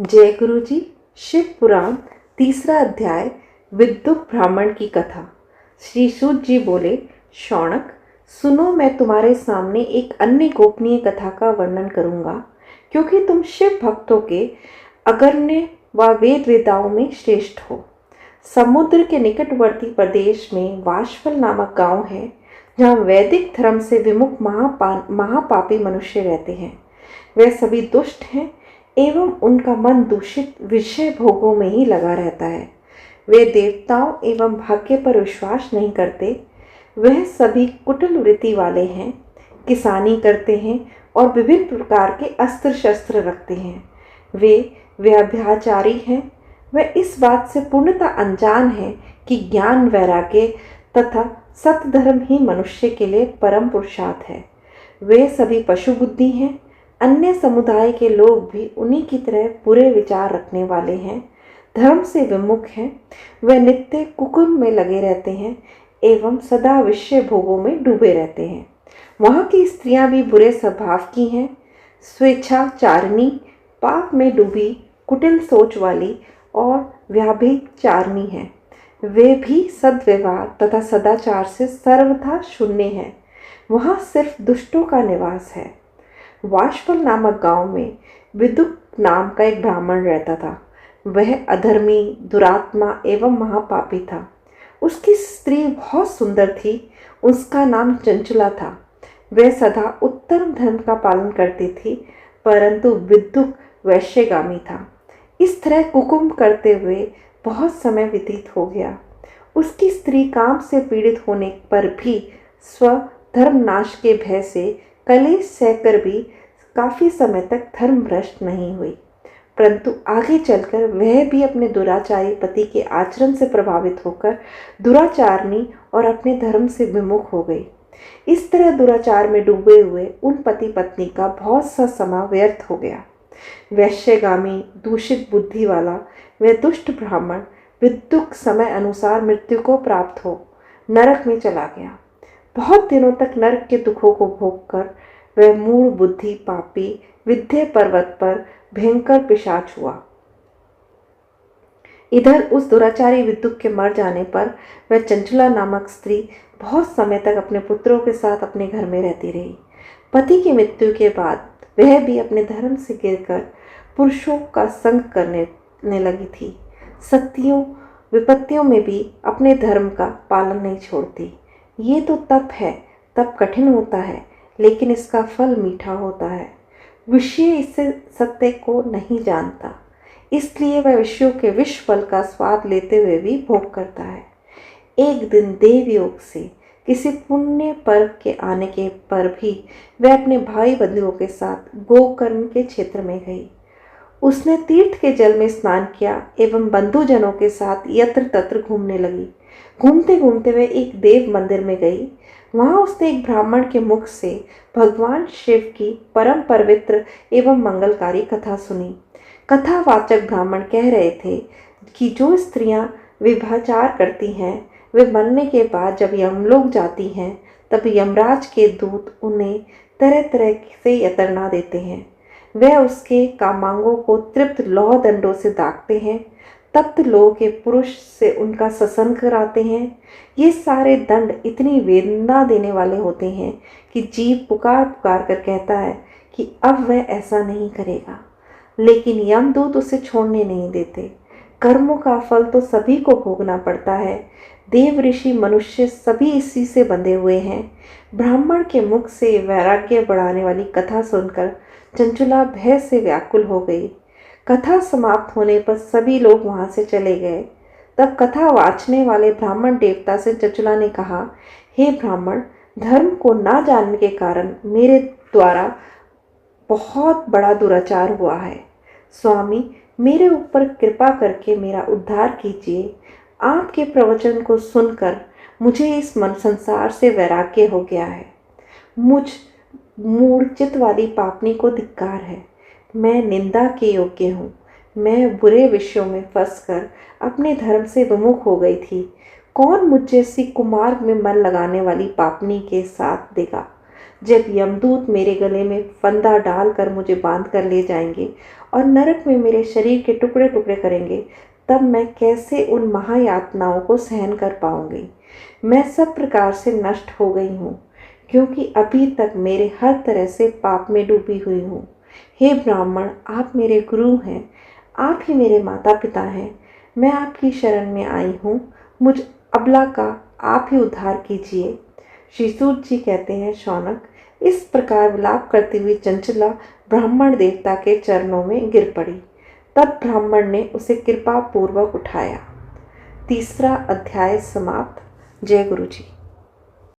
जय गुरु जी। शिव पुराण तीसरा अध्याय विद्युत ब्राह्मण की कथा। श्री सूत जी बोले, शौनक सुनो, मैं तुम्हारे सामने एक अन्य गोपनीय कथा का वर्णन करूंगा, क्योंकि तुम शिव भक्तों के अग्रण्य व वेद वेदाओं में श्रेष्ठ हो। समुद्र के निकटवर्ती प्रदेश में वाशफल नामक गांव है, जहां वैदिक धर्म से विमुख महापापी मनुष्य रहते हैं। वे सभी दुष्ट हैं एवं उनका मन दूषित विषय भोगों में ही लगा रहता है। वे देवताओं एवं भाग्य पर विश्वास नहीं करते। वह सभी कुटिल वृत्ति वाले हैं, किसानी करते हैं और विभिन्न प्रकार के अस्त्र शस्त्र रखते हैं। वे व्यभिचारी हैं। वह इस बात से पूर्णतः अनजान है कि ज्ञान, वैराग्य तथा सतधर्म ही मनुष्य के लिए परम पुरुषार्थ है। वे सभी पशु बुद्धि हैं। अन्य समुदाय के लोग भी उन्हीं की तरह बुरे विचार रखने वाले हैं, धर्म से विमुख हैं। वे नित्य कुकुर में लगे रहते हैं एवं सदा विषय भोगों में डूबे रहते हैं। वहाँ की स्त्रियां भी बुरे स्वभाव की हैं, स्वेच्छाचारिणी, पाप में डूबी, कुटिल सोच वाली और व्याभिचारिणी हैं। वे भी सद्व्यवहार तथा सदाचार से सर्वथा शून्य हैं। वहाँ सिर्फ दुष्टों का निवास है। वाशफल नामक गांव में विदुक नाम का एक ब्राह्मण रहता था। वह अधर्मी, दुरात्मा एवं महापापी था। उसकी स्त्री बहुत सुंदर थी। उसका नाम चंचला था। वह सदा उत्तम धर्म का पालन करती थी, परंतु विदुक वैश्यगामी था। इस तरह कुकुम करते हुए बहुत समय व्यतीत हो गया। उसकी स्त्री काम से पीड़ित होने पर भी स्वधर्म नाश के भय से कलेश सहकर भी काफी समय तक धर्म भ्रष्ट नहीं हुई, परंतु आगे चलकर वह भी अपने दुराचारी पति के आचरण से प्रभावित होकर दुराचारणी और अपने धर्म से विमुख हो गई। इस तरह दुराचार में डूबे हुए उन पति पत्नी का बहुत सा समय व्यर्थ हो गया। वैश्यगामी, दूषित बुद्धि वाला वह दुष्ट ब्राह्मण विद्युत समय अनुसार मृत्यु को प्राप्त हो नरक में चला गया। बहुत दिनों तक नरक के दुखों को भोगकर वह मूढ़ बुद्धि पापी विद्या पर्वत पर भयंकर पिशाच हुआ। इधर उस दुराचारी विद्युत के मर जाने पर वह चंचला नामक स्त्री बहुत समय तक अपने पुत्रों के साथ अपने घर में रहती रही। पति की मृत्यु के बाद वह भी अपने धर्म से गिरकर पुरुषों का संग करने लगी थी। सत्यों विपत्तियों में भी अपने धर्म का पालन नहीं छोड़ती। ये तो तप है, तप कठिन होता है, लेकिन इसका फल मीठा होता है। विषय इससे सत्य को नहीं जानता, इसलिए वह विषयों के विष फल का स्वाद लेते हुए भी भोग करता है। एक दिन देवयोग से किसी पुण्य पर्व के आने के पर भी वह अपने भाई बंधुओं के साथ गोकर्ण के क्षेत्र में गई। उसने तीर्थ के जल में स्नान किया एवं बंधुजनों के साथ यत्र तत्र घूमने लगी। घूमते घूमते वह एक देव मंदिर में गई। वहां उसने एक ब्राह्मण के मुख से भगवान शिव की परम पवित्र एवं मंगलकारी कथा सुनी। कथावाचक ब्राह्मण कह रहे थे कि जो स्त्रियां व्यभिचार करती हैं, वे मरने के बाद जब यमलोक जाती हैं, तब यमराज के दूत उन्हें तरह तरह से यंत्रणा देते हैं। वह उसके कामांगों को तृप्त लौह दंडों से दागते हैं, तप्त लोह के पुरुष से उनका ससन कराते हैं। ये सारे दंड इतनी वेदना देने वाले होते हैं कि जीव पुकार पुकार कर कहता है कि अब वह ऐसा नहीं करेगा, लेकिन यमदूत उसे छोड़ने नहीं देते। कर्मों का फल तो सभी को भोगना पड़ता है। देव, ऋषि, मनुष्य सभी इसी से बंधे हुए हैं। ब्राह्मण के मुख से वैराग्य बढ़ाने वाली कथा सुनकर चंचला भय से व्याकुल हो गई। कथा समाप्त होने पर सभी लोग वहां से चले गए। तब कथा वाचने वाले ब्राह्मण देवता से चंचला ने कहा, हे ब्राह्मण, धर्म को ना जानने के कारण मेरे द्वारा बहुत बड़ा दुराचार हुआ है। स्वामी, मेरे ऊपर कृपा करके मेरा उद्धार कीजिए। आपके प्रवचन को सुनकर मुझे इस मन संसार से वैराग्य हो गया है। मुझ मूढ़ चित्त वाली पापनी को धिक्कार है। मैं निंदा के योग्य हूँ। मैं बुरे विषयों में फंसकर अपने धर्म से विमुख हो गई थी। कौन मुझ जैसी कुमार्ग में मन लगाने वाली पापनी के साथ देगा? जब यमदूत मेरे गले में फंदा डालकर मुझे बांध कर ले जाएंगे और नरक में मेरे शरीर के टुकड़े टुकड़े करेंगे, तब मैं कैसे उन महायातनाओं को सहन कर पाऊंगी। मैं सब प्रकार से नष्ट हो गई हूँ, क्योंकि अभी तक मेरे हर तरह से पाप में डूबी हुई हूँ। हे ब्राह्मण, आप मेरे गुरु हैं, आप ही मेरे माता पिता हैं। मैं आपकी शरण में आई हूँ, मुझ अबला का आप ही उद्धार कीजिए। श्री सूत जी कहते हैं, शौनक, इस प्रकार विलाप करती हुई चंचला ब्राह्मण देवता के चरणों में गिर पड़ी। तब ब्राह्मण ने उसे कृपा पूर्वक उठाया। तीसरा अध्याय समाप्त। जय गुरु जी।